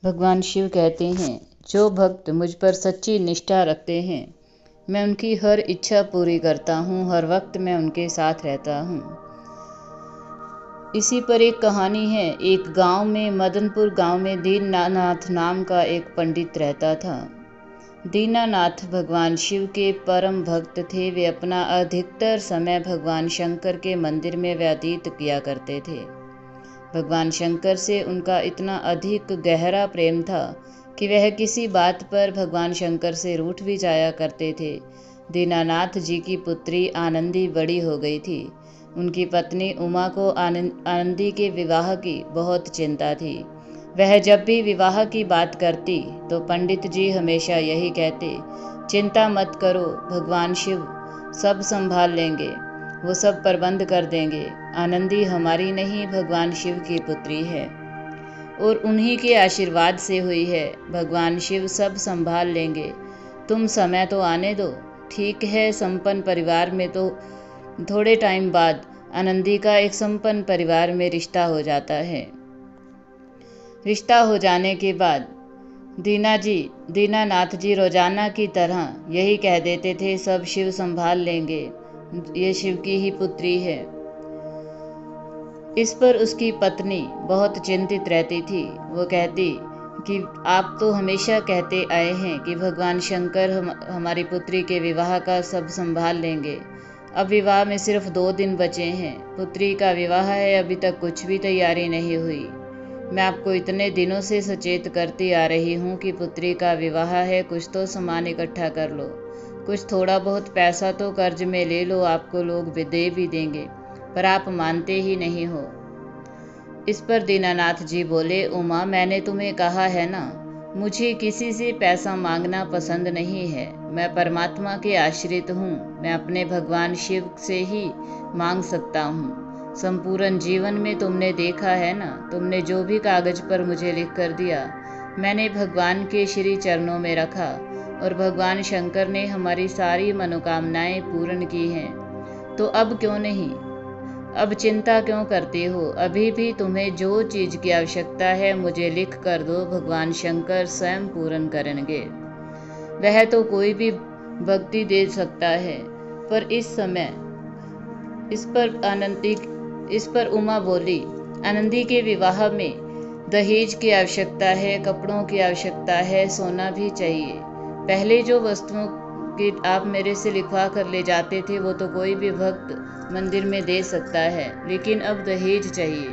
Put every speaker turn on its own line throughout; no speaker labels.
भगवान शिव कहते हैं, जो भक्त मुझ पर सच्ची निष्ठा रखते हैं, मैं उनकी हर इच्छा पूरी करता हूँ, हर वक्त मैं उनके साथ रहता हूँ। इसी पर एक कहानी है। एक गांव में, मदनपुर गांव में दीनानाथ नाम का एक पंडित रहता था। दीनानाथ भगवान शिव के परम भक्त थे। वे अपना अधिकतर समय भगवान शंकर के मंदिर में व्यतीत किया करते थे। भगवान शंकर से उनका इतना अधिक गहरा प्रेम था कि वह किसी बात पर भगवान शंकर से रूठ भी जाया करते थे। दीनानाथ जी की पुत्री आनंदी बड़ी हो गई थी। उनकी पत्नी उमा को आनंदी के विवाह की बहुत चिंता थी। वह जब भी विवाह की बात करती तो पंडित जी हमेशा यही कहते, चिंता मत करो, भगवान शिव सब संभाल लेंगे, वो सब प्रबंध कर देंगे। आनंदी हमारी नहीं, भगवान शिव की पुत्री है और उन्हीं के आशीर्वाद से हुई है। भगवान शिव सब संभाल लेंगे, तुम समय तो आने दो। ठीक है। संपन्न परिवार में तो थोड़े टाइम बाद आनंदी का एक संपन्न परिवार में रिश्ता हो जाता है। रिश्ता हो जाने के बाद दीनानाथ जी रोजाना की तरह यही कह देते थे, सब शिव संभाल लेंगे, ये शिव की ही पुत्री है। इस पर उसकी पत्नी बहुत चिंतित रहती थी। वो कहती कि आप तो हमेशा कहते आए हैं कि भगवान शंकर हमारी पुत्री के विवाह का सब संभाल लेंगे। अब विवाह में सिर्फ 2 दिन बचे हैं। पुत्री का विवाह है, अभी तक कुछ भी तैयारी नहीं हुई। मैं आपको इतने दिनों से सचेत करती आ रही हूँ कि पुत्री का विवाह है, कुछ तो सामान इकट्ठा कर लो, कुछ थोड़ा बहुत पैसा तो कर्ज में ले लो, आपको लोग दे भी देंगे, पर आप मानते ही नहीं हो। इस पर दीनानाथ जी बोले, उमा, मैंने तुम्हें कहा है ना, मुझे किसी से पैसा मांगना पसंद नहीं है। मैं परमात्मा के आश्रित हूँ। मैं अपने भगवान शिव से ही मांग सकता हूँ। संपूर्ण जीवन में तुमने देखा है ना, तुमने जो भी कागज पर मुझे लिख कर दिया, मैंने भगवान के श्री चरणों में रखा और भगवान शंकर ने हमारी सारी मनोकामनाएं पूर्ण की हैं। तो अब क्यों नहीं? अब चिंता क्यों करते हो? अभी भी तुम्हें जो चीज की आवश्यकता है मुझे लिख कर दो, भगवान शंकर स्वयं पूर्ण करेंगे। वह तो कोई भी भक्ति दे सकता है। पर इस पर उमा बोली, आनंदी के विवाह में दहेज की आवश्यकता है, कपड़ों की आवश्यकता है, सोना भी चाहिए। पहले जो वस्तुओं की आप मेरे से लिखवा कर ले जाते थे वो तो कोई भी भक्त मंदिर में दे सकता है, लेकिन अब दहेज चाहिए।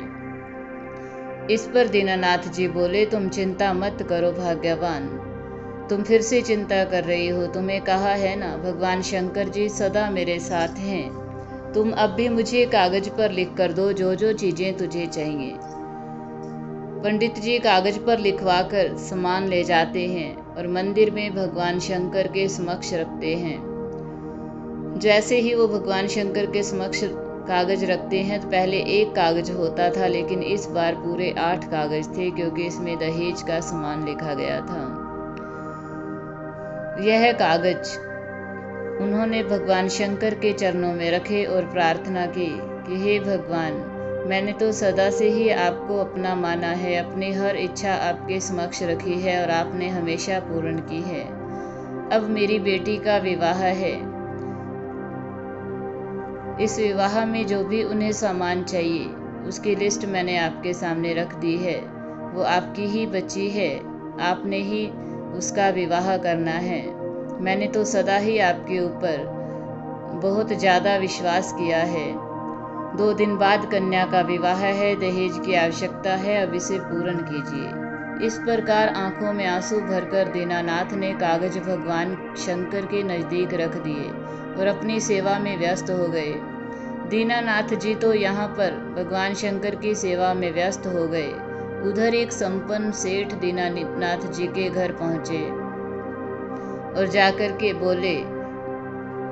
इस पर दीनानाथ जी बोले, तुम चिंता मत करो भाग्यवान, तुम फिर से चिंता कर रही हो। तुम्हें कहा है ना, भगवान शंकर जी सदा मेरे साथ हैं। तुम अब भी मुझे कागज पर लिख कर दो जो जो चीजें तुझे चाहिए। पंडित जी कागज पर लिखवा कर सामान ले जाते हैं और मंदिर में भगवान शंकर के समक्ष रखते हैं। जैसे ही वो भगवान शंकर के समक्ष कागज रखते हैं तो पहले एक कागज होता था, लेकिन इस बार पूरे 8 कागज थे, क्योंकि इसमें दहेज का सामान लिखा गया था। यह कागज उन्होंने भगवान शंकर के चरणों में रखे और प्रार्थना की कि हे भगवान, मैंने तो सदा से ही आपको अपना माना है, अपनी हर इच्छा आपके समक्ष रखी है और आपने हमेशा पूर्ण की है। अब मेरी बेटी का विवाह है। इस विवाह में जो भी उन्हें सामान चाहिए उसकी लिस्ट मैंने आपके सामने रख दी है। वो आपकी ही बच्ची है, आपने ही उसका विवाह करना है। मैंने तो सदा ही आपके ऊपर बहुत ज़्यादा विश्वास किया है। 2 दिन बाद कन्या का विवाह है, दहेज की आवश्यकता है, अब इसे पूर्ण कीजिए। इस प्रकार आंखों में आंसू भरकर दीनानाथ ने कागज भगवान शंकर के नज़दीक रख दिए और अपनी सेवा में व्यस्त हो गए। दीनानाथ जी तो यहाँ पर भगवान शंकर की सेवा में व्यस्त हो गए। उधर एक संपन्न सेठ दीनानाथ जी के घर पहुँचे और जाकर के बोले,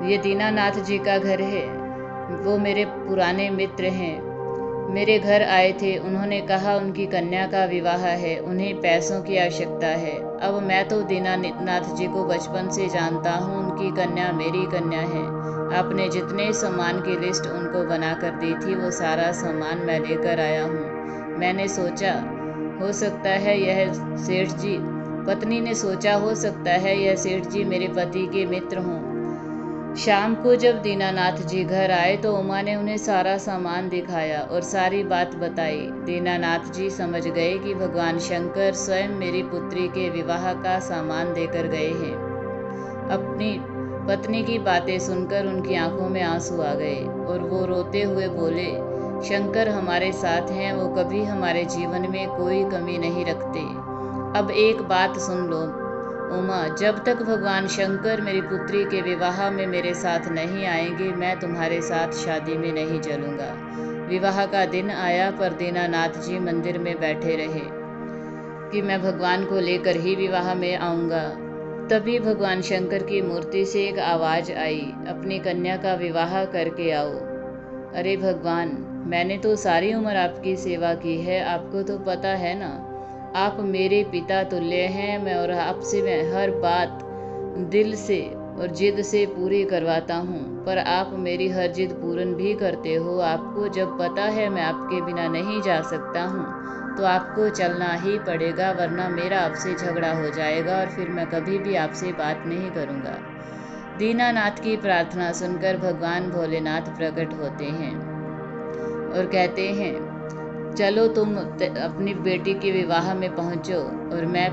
ये दीनानाथ जी का घर है, वो मेरे पुराने मित्र हैं, मेरे घर आए थे। उन्होंने कहा उनकी कन्या का विवाह है, उन्हें पैसों की आवश्यकता है। अब मैं तो दीनानाथ जी को बचपन से जानता हूँ, उनकी कन्या मेरी कन्या है। आपने जितने सामान की लिस्ट उनको बना कर दी थी वो सारा सामान मैं लेकर आया हूँ। मैंने सोचा हो सकता है यह सेठ जी, पत्नी ने सोचा, हो सकता है यह सेठ जी मेरे पति के मित्र हों। शाम को जब दीनानाथ जी घर आए तो उमा ने उन्हें सारा सामान दिखाया और सारी बात बताई। दीनानाथ जी समझ गए कि भगवान शंकर स्वयं मेरी पुत्री के विवाह का सामान देकर गए हैं। अपनी पत्नी की बातें सुनकर उनकी आंखों में आंसू आ गए और वो रोते हुए बोले, शंकर हमारे साथ हैं, वो कभी हमारे जीवन में कोई कमी नहीं रखते। अब एक बात सुन लो उमा, जब तक भगवान शंकर मेरी पुत्री के विवाह में मेरे साथ नहीं आएंगे, मैं तुम्हारे साथ शादी में नहीं चलूंगा। विवाह का दिन आया पर दीनानाथ जी मंदिर में बैठे रहे कि मैं भगवान को लेकर ही विवाह में आऊंगा। तभी भगवान शंकर की मूर्ति से एक आवाज आई, अपनी कन्या का विवाह करके आओ। अरे भगवान, मैंने तो सारी उम्र आपकी सेवा की है, आपको तो पता है ना, आप मेरे पिता तुल्य हैं। और आपसे मैं हर बात दिल से और जिद से पूरी करवाता हूँ, पर आप मेरी हर जिद पूर्ण भी करते हो। आपको जब पता है मैं आपके बिना नहीं जा सकता हूँ, तो आपको चलना ही पड़ेगा, वरना मेरा आपसे झगड़ा हो जाएगा और फिर मैं कभी भी आपसे बात नहीं करूँगा। दीनानाथ की प्रार्थना सुनकर भगवान भोलेनाथ प्रकट होते हैं और कहते हैं, चलो तुम अपनी बेटी के विवाह में पहुंचो और मैं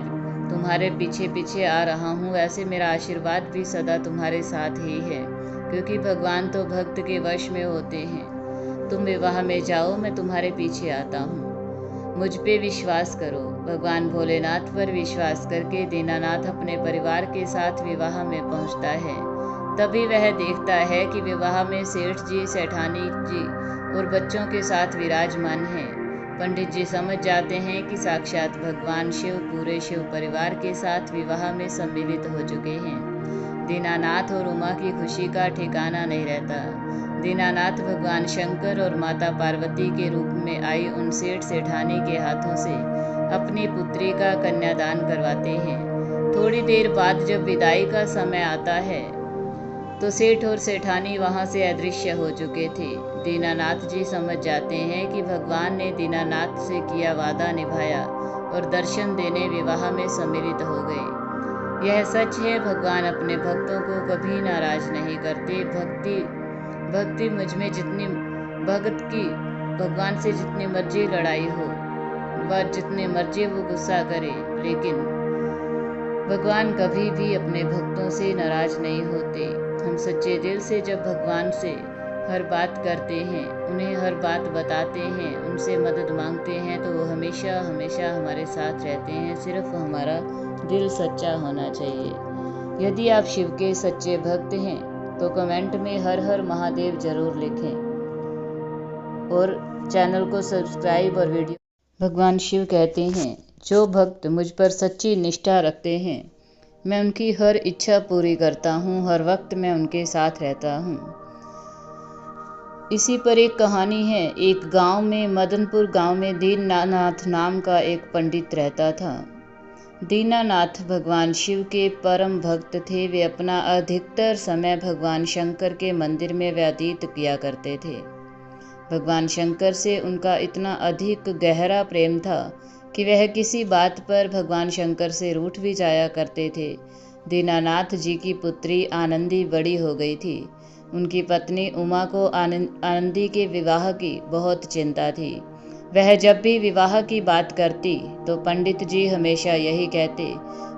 तुम्हारे पीछे पीछे आ रहा हूँ। ऐसे मेरा आशीर्वाद भी सदा तुम्हारे साथ ही है, क्योंकि भगवान तो भक्त के वश में होते हैं। तुम विवाह में जाओ, मैं तुम्हारे पीछे आता हूँ। मुझ पे विश्वास करो। भगवान भोलेनाथ पर विश्वास करके दीनानाथ अपने परिवार के साथ विवाह में पहुँचता है। तभी वह देखता है कि विवाह में सेठ जी, सेठानी जी और बच्चों के साथ विराजमान हैं। पंडित जी समझ जाते हैं कि साक्षात भगवान शिव पूरे शिव परिवार के साथ विवाह में सम्मिलित हो चुके हैं। दीनानाथ और उमा की खुशी का ठिकाना नहीं रहता। दीनानाथ भगवान शंकर और माता पार्वती के रूप में आई उन सेठ सेठानी के हाथों से अपनी पुत्री का कन्यादान करवाते हैं। थोड़ी देर बाद जब विदाई का समय आता है तो सेठ और सेठानी वहां से अदृश्य हो चुके थे। दीनानाथ जी समझ जाते हैं कि भगवान ने दीनानाथ से किया वादा निभाया और दर्शन देने विवाह में सम्मिलित हो गए। यह सच है, भगवान अपने भक्तों को कभी नाराज नहीं करते। भक्ति मुझ में जितनी भगत की भगवान से जितनी मर्जी लड़ाई हो, वह जितने मर्जी वो गुस्सा करे, लेकिन भगवान कभी भी अपने भक्तों से नाराज नहीं होते। हम सच्चे दिल से जब भगवान से हर बात करते हैं, उन्हें हर बात बताते हैं, उनसे मदद मांगते हैं, तो वो हमेशा हमेशा हमारे साथ रहते हैं। सिर्फ हमारा दिल सच्चा होना चाहिए। यदि आप शिव के सच्चे भक्त हैं तो कमेंट में हर हर महादेव जरूर लिखें और चैनल को सब्सक्राइब और वीडियो। भगवान शिव कहते हैं, जो भक्त मुझ पर सच्ची निष्ठा रखते हैं, मैं उनकी हर इच्छा पूरी करता हूँ, हर वक्त मैं उनके साथ रहता हूँ। इसी पर एक कहानी है। एक गांव में, मदनपुर गांव में दीनानाथ नाम का एक पंडित रहता था। दीनानाथ भगवान शिव के परम भक्त थे। वे अपना अधिकतर समय भगवान शंकर के मंदिर में व्यतीत किया करते थे। भगवान शंकर से उनका इतना अधिक गहरा प्रेम था कि वह किसी बात पर भगवान शंकर से रूठ भी जाया करते थे। दीनानाथ जी की पुत्री आनंदी बड़ी हो गई थी। उनकी पत्नी उमा को आनंदी के विवाह की बहुत चिंता थी। वह जब भी विवाह की बात करती तो पंडित जी हमेशा यही कहते,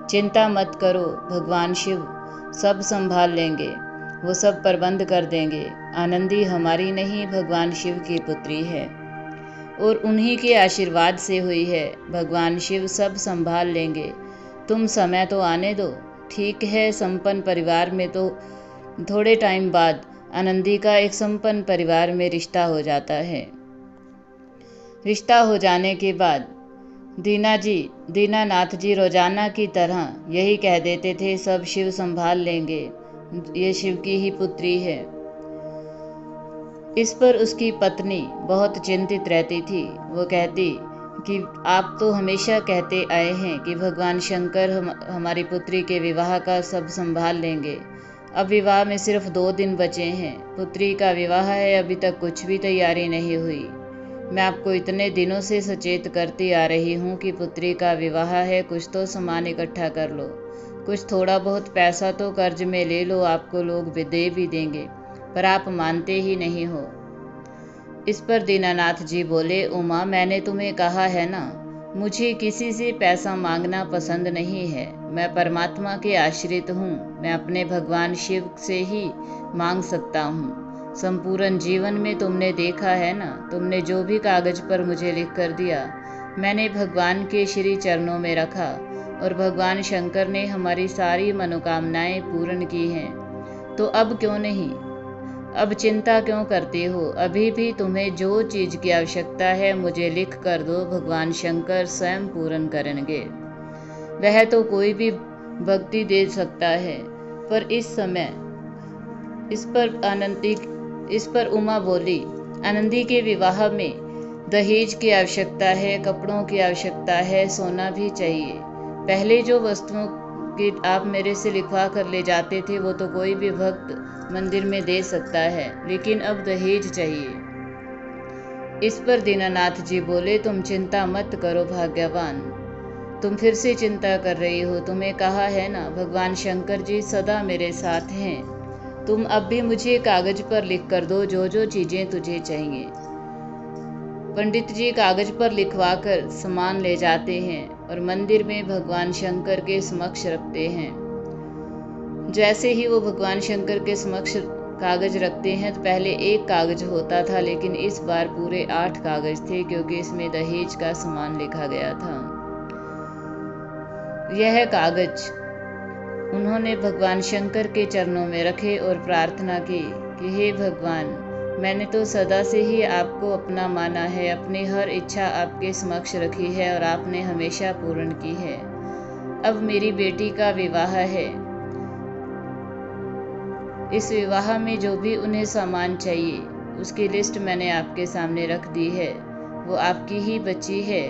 चिंता मत करो, भगवान शिव सब संभाल लेंगे, वो सब प्रबंध कर देंगे। आनंदी हमारी नहीं, भगवान शिव की पुत्री है और उन्हीं के आशीर्वाद से हुई है। भगवान शिव सब संभाल लेंगे, तुम समय तो आने दो। ठीक है। संपन्न परिवार में तो थोड़े टाइम बाद आनंदी का एक संपन्न परिवार में रिश्ता हो जाता है। रिश्ता हो जाने के बाद दीनानाथ जी रोजाना की तरह यही कह देते थे, सब शिव संभाल लेंगे, ये शिव की ही पुत्री है। इस पर उसकी पत्नी बहुत चिंतित रहती थी। वो कहती कि आप तो हमेशा कहते आए हैं कि भगवान शंकर हमारी पुत्री के विवाह का सब संभाल लेंगे। अब विवाह में सिर्फ 2 दिन बचे हैं, पुत्री का विवाह है, अभी तक कुछ भी तैयारी नहीं हुई। मैं आपको इतने दिनों से सचेत करती आ रही हूँ कि पुत्री का विवाह है, कुछ तो सामान इकट्ठा कर लो, कुछ थोड़ा बहुत पैसा तो कर्ज में ले लो, आपको लोग दे भी देंगे, पर आप मानते ही नहीं हो। इस पर दीनानाथ जी बोले, उमा, मैंने तुम्हें कहा है ना, मुझे किसी से पैसा मांगना पसंद नहीं है। मैं परमात्मा के आश्रित हूँ, मैं अपने भगवान शिव से ही मांग सकता हूँ। संपूर्ण जीवन में तुमने देखा है ना, तुमने जो भी कागज पर मुझे लिख कर दिया, मैंने भगवान के श्री चरणों में रखा और भगवान शंकर ने हमारी सारी मनोकामनाएं पूर्ण की हैं। तो अब क्यों नहीं, अब चिंता क्यों करती हो? अभी भी तुम्हें जो चीज़ की आवश्यकता है मुझे लिख कर दो, भगवान शंकर स्वयं पूर्ण करेंगे। वह तो कोई भी भक्ति दे सकता है, पर इस समय इस पर उमा बोली, आनंदी के विवाह में दहेज की आवश्यकता है, कपड़ों की आवश्यकता है, सोना भी चाहिए। पहले जो वस्तुओं की आप मेरे से लिखवा कर ले जाते थे वो तो कोई भी भक्त मंदिर में दे सकता है, लेकिन अब दहेज चाहिए। इस पर दीनानाथ जी बोले, तुम चिंता मत करो भाग्यवान, तुम फिर से चिंता कर रही हो। तुम्हें कहा है ना, भगवान शंकर जी सदा मेरे साथ हैं। तुम अब भी मुझे कागज पर लिख कर दो जो जो चीजें तुझे चाहिए। पंडित जी कागज पर लिखवा कर सामान ले जाते हैं और मंदिर में भगवान शंकर के समक्ष रखते हैं। जैसे ही वो भगवान शंकर के समक्ष कागज रखते हैं तो पहले एक कागज होता था, लेकिन इस बार पूरे 8 कागज थे, क्योंकि इसमें दहेज का सामान लिखा गया था। यह कागज उन्होंने भगवान शंकर के चरणों में रखे और प्रार्थना की कि हे भगवान, मैंने तो सदा से ही आपको अपना माना है, अपनी हर इच्छा आपके समक्ष रखी है और आपने हमेशा पूर्ण की है। अब मेरी बेटी का विवाह है, इस विवाह में जो भी उन्हें सामान चाहिए उसकी लिस्ट मैंने आपके सामने रख दी है। वो आपकी ही बच्ची है,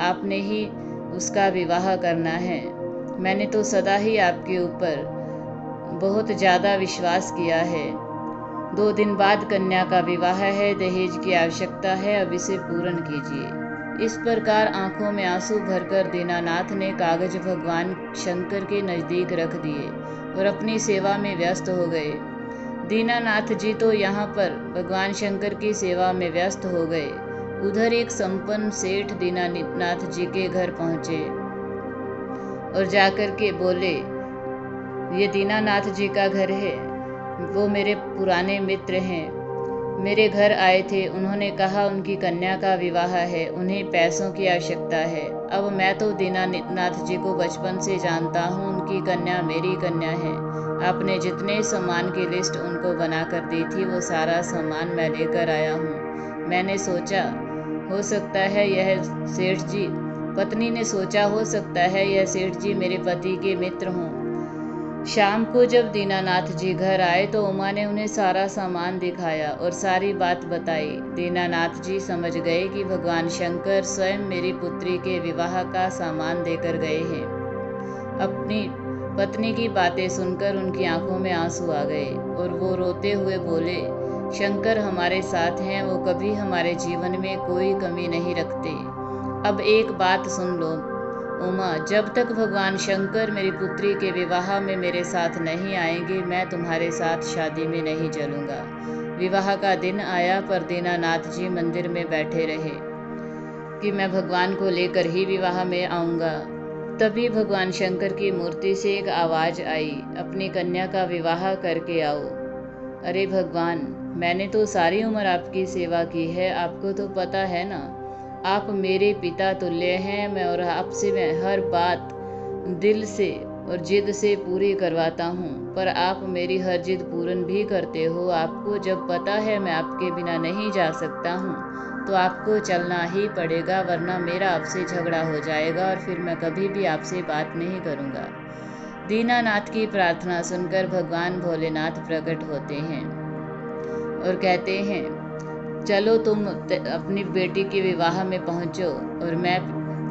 आपने ही उसका विवाह करना है। मैंने तो सदा ही आपके ऊपर बहुत ज़्यादा विश्वास किया है। 2 दिन बाद कन्या का विवाह है, दहेज की आवश्यकता है, अब इसे पूर्ण कीजिए। इस प्रकार आंखों में आंसू भरकर दीनानाथ ने कागज भगवान शंकर के नज़दीक रख दिए और अपनी सेवा में व्यस्त हो गए। दीनानाथ जी तो यहाँ पर भगवान शंकर की सेवा में व्यस्त हो गए। उधर एक संपन्न सेठ दीनानाथ जी के घर पहुँचे और जाकर के बोले, ये दीनानाथ जी का घर है, वो मेरे पुराने मित्र हैं, मेरे घर आए थे। उन्होंने कहा उनकी कन्या का विवाह है, उन्हें पैसों की आवश्यकता है। अब मैं तो दीनानाथ जी को बचपन से जानता हूँ, उनकी कन्या मेरी कन्या है। आपने जितने सामान की लिस्ट उनको बना कर दी थी वो सारा सामान मैं लेकर आया हूँ। मैंने सोचा हो सकता है यह सेठ जी, पत्नी ने सोचा हो सकता है यह सेठ जी मेरे पति के मित्र हों। शाम को जब दीनानाथ जी घर आए तो उमा ने उन्हें सारा सामान दिखाया और सारी बात बताई। दीनानाथ जी समझ गए कि भगवान शंकर स्वयं मेरी पुत्री के विवाह का सामान देकर गए हैं। अपनी पत्नी की बातें सुनकर उनकी आंखों में आंसू आ गए और वो रोते हुए बोले, शंकर हमारे साथ हैं, वो कभी हमारे जीवन में कोई कमी नहीं रखते। अब एक बात सुन लो उमा, जब तक भगवान शंकर मेरी पुत्री के विवाह में मेरे साथ नहीं आएंगे, मैं तुम्हारे साथ शादी में नहीं चलूँगा। विवाह का दिन आया पर दीनानाथ जी मंदिर में बैठे रहे कि मैं भगवान को लेकर ही विवाह में आऊँगा। तभी भगवान शंकर की मूर्ति से एक आवाज़ आई, अपनी कन्या का विवाह करके आओ। अरे भगवान, मैंने तो सारी उम्र आपकी सेवा की है, आपको तो पता है ना, आप मेरे पिता तुल्य हैं। मैं आपसे हर बात दिल से और जिद से पूरी करवाता हूँ, पर आप मेरी हर जिद पूर्ण भी करते हो। आपको जब पता है मैं आपके बिना नहीं जा सकता हूँ तो आपको चलना ही पड़ेगा, वरना मेरा आपसे झगड़ा हो जाएगा और फिर मैं कभी भी आपसे बात नहीं करूँगा। दीनानाथ की प्रार्थना सुनकर भगवान भोलेनाथ प्रकट होते हैं और कहते हैं, चलो तुम अपनी बेटी के विवाह में पहुँचो और मैं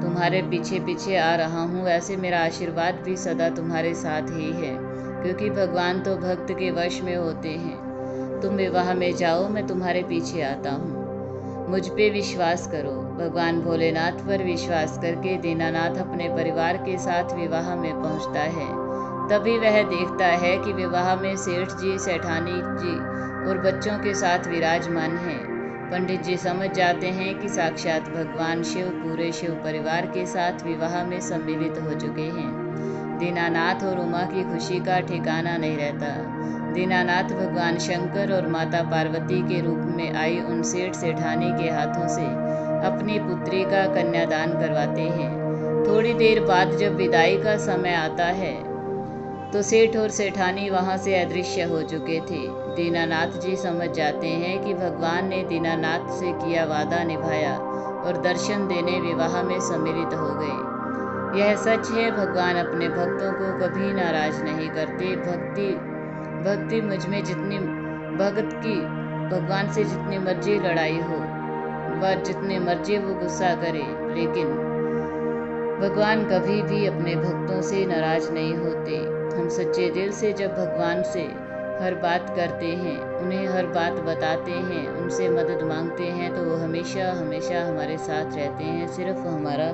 तुम्हारे पीछे पीछे आ रहा हूँ। ऐसे मेरा आशीर्वाद भी सदा तुम्हारे साथ ही है, क्योंकि भगवान तो भक्त के वश में होते हैं। तुम विवाह में जाओ, मैं तुम्हारे पीछे आता हूँ। मुझ पे विश्वास करो। भगवान भोलेनाथ पर विश्वास करके दीनानाथ अपने परिवार के साथ विवाह में पहुंचता है। तभी वह देखता है कि विवाह में सेठ जी, सेठानी जी और बच्चों के साथ विराजमान हैं। पंडित जी समझ जाते हैं कि साक्षात भगवान शिव पूरे शिव परिवार के साथ विवाह में सम्मिलित हो चुके हैं। दीनानाथ और उमा की खुशी का ठिकाना नहीं रहता। दीनानाथ भगवान शंकर और माता पार्वती के रूप में आई उन सेठ सेठानी के हाथों से अपनी पुत्री का कन्यादान करवाते हैं। थोड़ी देर बाद जब विदाई का समय आता है तो सेठ और सेठानी वहां से अदृश्य हो चुके थे। दीनानाथ जी समझ जाते हैं कि भगवान ने दीनानाथ से किया वादा निभाया और दर्शन देने विवाह में सम्मिलित हो गए। यह सच है, भगवान अपने भक्तों को कभी नाराज नहीं करते। भक्ति मुझ में जितनी भगत की भगवान से जितनी मर्जी लड़ाई हो, वह जितनी मर्जी वो गुस्सा करे, लेकिन भगवान कभी भी अपने भक्तों से नाराज नहीं होते। हम सच्चे दिल से जब भगवान से हर बात करते हैं, उन्हें हर बात बताते हैं, उनसे मदद मांगते हैं, तो वो हमेशा हमेशा हमारे साथ रहते हैं। सिर्फ हमारा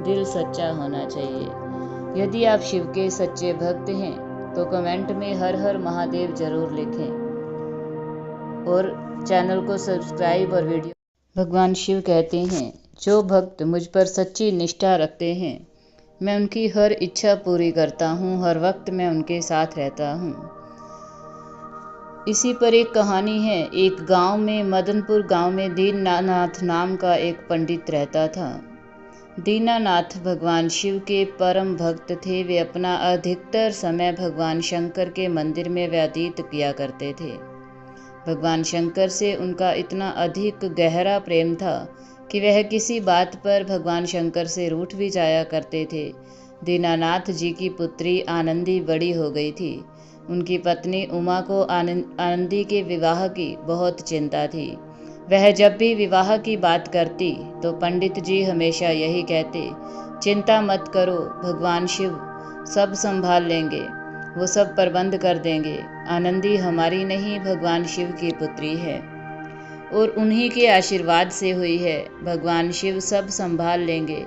दिल सच्चा होना चाहिए। यदि आप शिव के सच्चे भक्त हैं तो कमेंट में हर हर महादेव जरूर लिखें और चैनल को सब्सक्राइब और वीडियो। भगवान शिव कहते हैं, जो भक्त मुझ पर सच्ची निष्ठा रखते हैं, मैं उनकी हर इच्छा पूरी करता हूँ, हर वक्त मैं उनके साथ रहता हूँ। इसी पर एक कहानी है। एक गांव में, मदनपुर गांव में दीनानाथ नाम का एक पंडित रहता था। दीनानाथ भगवान शिव के परम भक्त थे। वे अपना अधिकतर समय भगवान शंकर के मंदिर में व्यतीत किया करते थे। भगवान शंकर से उनका इतना अधिक गहरा प्रेम था कि वह किसी बात पर भगवान शंकर से रूठ भी जाया करते थे। दीनानाथ जी की पुत्री आनंदी बड़ी हो गई थी। उनकी पत्नी उमा को आनंदी के विवाह की बहुत चिंता थी। वह जब भी विवाह की बात करती तो पंडित जी हमेशा यही कहते, चिंता मत करो, भगवान शिव सब संभाल लेंगे, वो सब प्रबंध कर देंगे। आनंदी हमारी नहीं, भगवान शिव की पुत्री है और उन्हीं के आशीर्वाद से हुई है। भगवान शिव सब संभाल लेंगे,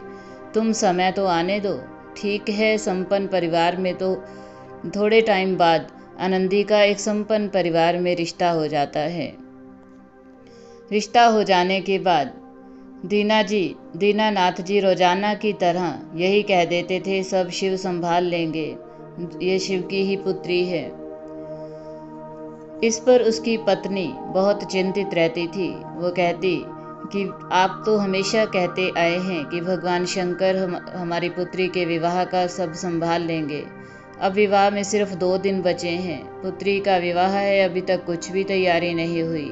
तुम समय तो आने दो। ठीक है। संपन्न परिवार में तो थोड़े टाइम बाद आनंदी का एक संपन्न परिवार में रिश्ता हो जाता है। रिश्ता हो जाने के बाद दीनानाथ जी रोजाना की तरह यही कह देते थे, सब शिव संभाल लेंगे, ये शिव की ही पुत्री है। इस पर उसकी पत्नी बहुत चिंतित रहती थी। वो कहती कि आप तो हमेशा कहते आए हैं कि भगवान शंकर हमारी पुत्री के विवाह का सब संभाल लेंगे। अब विवाह में सिर्फ 2 दिन बचे हैं। पुत्री का विवाह है, अभी तक कुछ भी तैयारी नहीं हुई।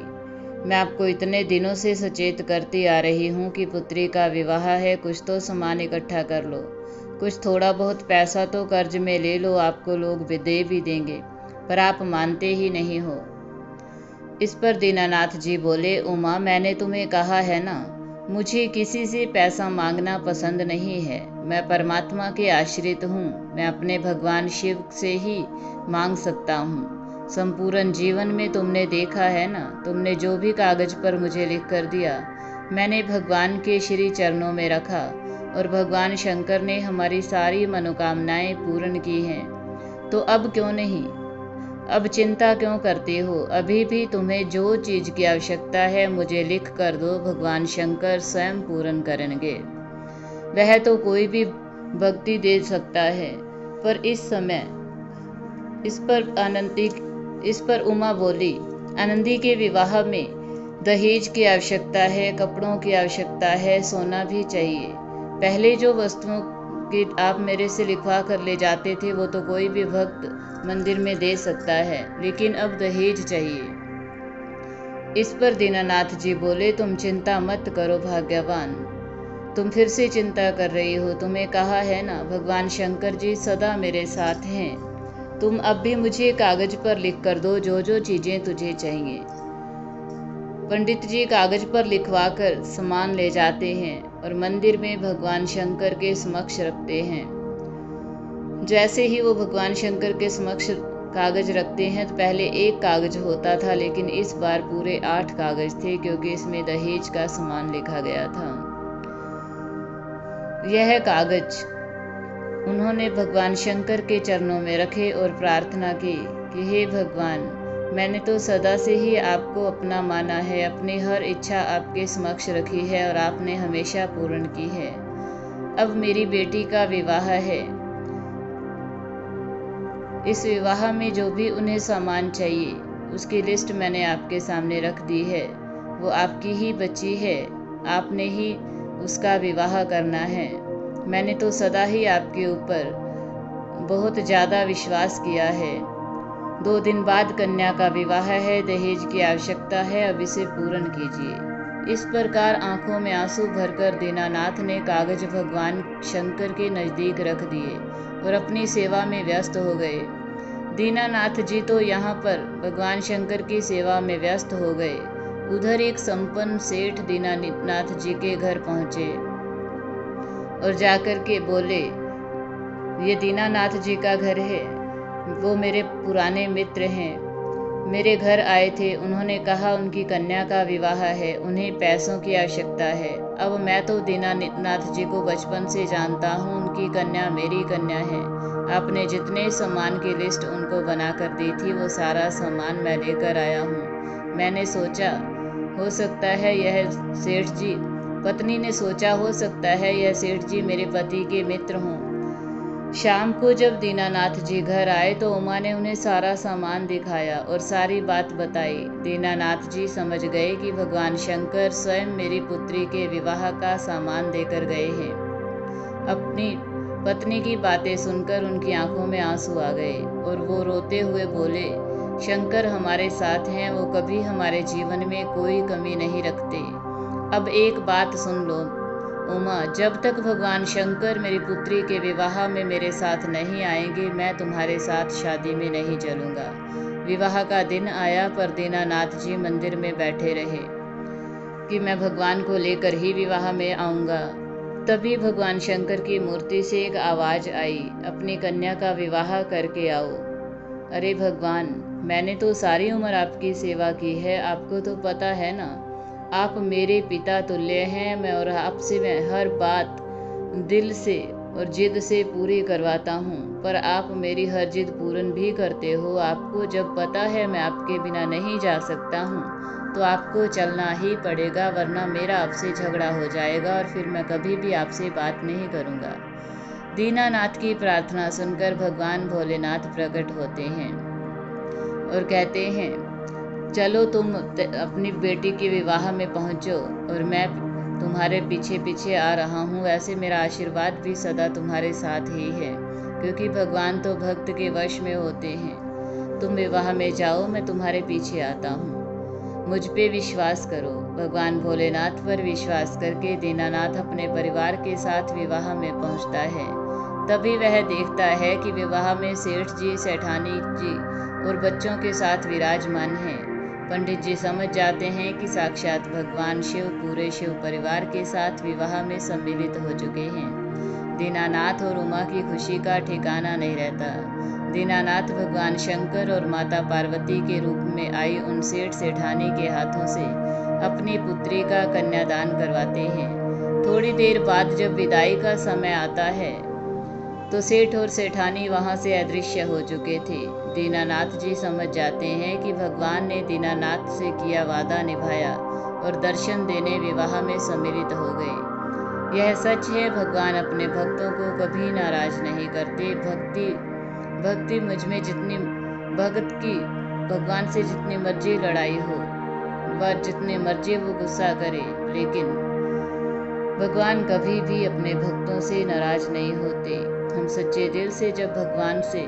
मैं आपको इतने दिनों से सचेत करती आ रही हूँ कि पुत्री का विवाह है, कुछ तो सामान इकट्ठा कर लो, कुछ थोड़ा बहुत पैसा तो कर्ज में ले लो, आपको लोग दे भी देंगे, पर आप मानते ही नहीं हो। इस पर दीनानाथ जी बोले, उमा, मैंने तुम्हें कहा है ना, मुझे किसी से पैसा मांगना पसंद नहीं है। मैं परमात्मा के आश्रित हूँ। मैं अपने भगवान शिव से ही मांग सकता हूँ। संपूर्ण जीवन में तुमने देखा है ना, तुमने जो भी कागज पर मुझे लिख कर दिया, मैंने भगवान के श्री चरणों में रखा और भगवान शंकर ने हमारी सारी मनोकामनाएं पूर्ण की हैं। तो अब क्यों नहीं, अब चिंता क्यों करते हो? अभी भी तुम्हें जो चीज की आवश्यकता है मुझे लिख कर दो, भगवान शंकर स्वयं पूर्ण करेंगे। वह तो कोई भी भक्ति दे सकता है। पर इस समय इस पर उमा बोली, आनंदी के विवाह में दहेज की आवश्यकता है, कपड़ों की आवश्यकता है, सोना भी चाहिए। पहले जो वस्तुओं की आप मेरे से लिखवा कर ले जाते थे वो तो कोई भी भक्त मंदिर में दे सकता है, लेकिन अब दहेज चाहिए। इस पर दीनानाथ जी बोले, तुम चिंता मत करो भाग्यवान, तुम फिर से चिंता कर रही हो। तुम्हें कहा है ना, भगवान शंकर जी सदा मेरे साथ हैं। तुम अब भी मुझे कागज पर लिख कर दो जो जो चीजें तुझे चाहिए। पंडित जी कागज पर लिखवा कर सामान ले जाते हैं और मंदिर में भगवान शंकर के समक्ष रखते हैं। जैसे ही वो भगवान शंकर के समक्ष कागज रखते हैं तो पहले एक कागज होता था, लेकिन इस बार पूरे 8 कागज थे, क्योंकि इसमें दहेज का सामान लिखा गया था। यह कागज उन्होंने भगवान शंकर के चरणों में रखे और प्रार्थना की कि हे भगवान, मैंने तो सदा से ही आपको अपना माना है, अपनी हर इच्छा आपके समक्ष रखी है और आपने हमेशा पूर्ण की है। अब मेरी बेटी का विवाह है। इस विवाह में जो भी उन्हें सामान चाहिए उसकी लिस्ट मैंने आपके सामने रख दी है। वो आपकी ही बच्ची है, आपने ही उसका विवाह करना है। मैंने तो सदा ही आपके ऊपर बहुत ज़्यादा विश्वास किया है। 2 दिन बाद कन्या का विवाह है, दहेज की आवश्यकता है, अब इसे पूर्ण कीजिए। इस प्रकार आंखों में आंसू भरकर दीनानाथ ने कागज भगवान शंकर के नज़दीक रख दिए और अपनी सेवा में व्यस्त हो गए। दीनानाथ जी तो यहाँ पर भगवान शंकर की सेवा में व्यस्त हो गए। उधर एक संपन्न सेठ दीनानाथ जी के घर पहुँचे और जाकर के बोले, ये दीनानाथ जी का घर है, वो मेरे पुराने मित्र हैं, मेरे घर आए थे। उन्होंने कहा उनकी कन्या का विवाह है, उन्हें पैसों की आवश्यकता है। अब मैं तो दीनानाथ जी को बचपन से जानता हूँ, उनकी कन्या मेरी कन्या है। आपने जितने सामान की लिस्ट उनको बना कर दी थी, वो सारा सामान मैं लेकर आया हूँ। मैंने सोचा हो सकता है यह सेठ जी, पत्नी ने सोचा हो सकता है यह सेठ जी मेरे पति के मित्र हों। शाम को जब दीनानाथ जी घर आए तो उमा ने उन्हें सारा सामान दिखाया और सारी बात बताई। दीनानाथ जी समझ गए कि भगवान शंकर स्वयं मेरी पुत्री के विवाह का सामान देकर गए हैं। अपनी पत्नी की बातें सुनकर उनकी आंखों में आंसू आ गए और वो रोते हुए बोले, शंकर हमारे साथ हैं, वो कभी हमारे जीवन में कोई कमी नहीं रखते। अब एक बात सुन लो उमा, जब तक भगवान शंकर मेरी पुत्री के विवाह में मेरे साथ नहीं आएंगे, मैं तुम्हारे साथ शादी में नहीं चलूँगा। विवाह का दिन आया पर दीनानाथ जी मंदिर में बैठे रहे कि मैं भगवान को लेकर ही विवाह में आऊँगा। तभी भगवान शंकर की मूर्ति से एक आवाज़ आई, अपनी कन्या का विवाह करके आओ। अरे भगवान, मैंने तो सारी उम्र आपकी सेवा की है, आपको तो पता है ना, आप मेरे पिता तुल्य हैं। मैं और आपसे मैं हर बात दिल से और जिद से पूरी करवाता हूँ, पर आप मेरी हर जिद पूर्ण भी करते हो। आपको जब पता है मैं आपके बिना नहीं जा सकता हूँ, तो आपको चलना ही पड़ेगा, वरना मेरा आपसे झगड़ा हो जाएगा और फिर मैं कभी भी आपसे बात नहीं करूँगा। दीनानाथ की प्रार्थना सुनकर भगवान भोलेनाथ प्रकट होते हैं और कहते हैं, चलो तुम अपनी बेटी के विवाह में पहुँचो और मैं तुम्हारे पीछे पीछे आ रहा हूँ। वैसे मेरा आशीर्वाद भी सदा तुम्हारे साथ ही है, क्योंकि भगवान तो भक्त के वश में होते हैं। तुम विवाह में जाओ, मैं तुम्हारे पीछे आता हूँ। मुझ पे विश्वास करो। भगवान भोलेनाथ पर विश्वास करके दीनानाथ अपने परिवार के साथ विवाह में पहुँचता है। तभी वह देखता है कि विवाह में सेठ जी, सेठानी जी और बच्चों के साथ विराजमान हैं। पंडित जी समझ जाते हैं कि साक्षात भगवान शिव पूरे शिव परिवार के साथ विवाह में सम्मिलित हो चुके हैं। दीनानाथ और उमा की खुशी का ठिकाना नहीं रहता। दीनानाथ भगवान शंकर और माता पार्वती के रूप में आई उन सेठ सेठानी के हाथों से अपनी पुत्री का कन्यादान करवाते हैं। थोड़ी देर बाद जब विदाई का समय आता है तो सेठ और सेठानी वहां से अदृश्य हो चुके थे। दीनानाथ जी समझ जाते हैं कि भगवान ने दीनानाथ से किया वादा निभाया और दर्शन देने विवाह में सम्मिलित हो गए। यह सच है, भगवान अपने भक्तों को कभी नाराज नहीं करते। भक्ति मुझ में जितनी भगत की भगवान से जितनी मर्जी लड़ाई हो, वह जितने मर्जी वो गुस्सा करे, लेकिन भगवान कभी भी अपने भक्तों से नाराज नहीं होते। हम सच्चे दिल से जब भगवान से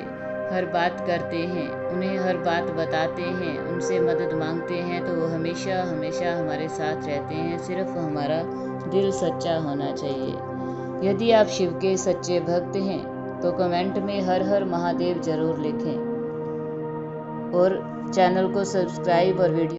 हर बात करते हैं, उन्हें हर बात बताते हैं, उनसे मदद मांगते हैं, तो वो हमेशा हमेशा हमारे साथ रहते हैं। सिर्फ हमारा दिल सच्चा होना चाहिए। यदि आप शिव के सच्चे भक्त हैं तो कमेंट में हर हर महादेव जरूर लिखें और चैनल को सब्सक्राइब और वीडियो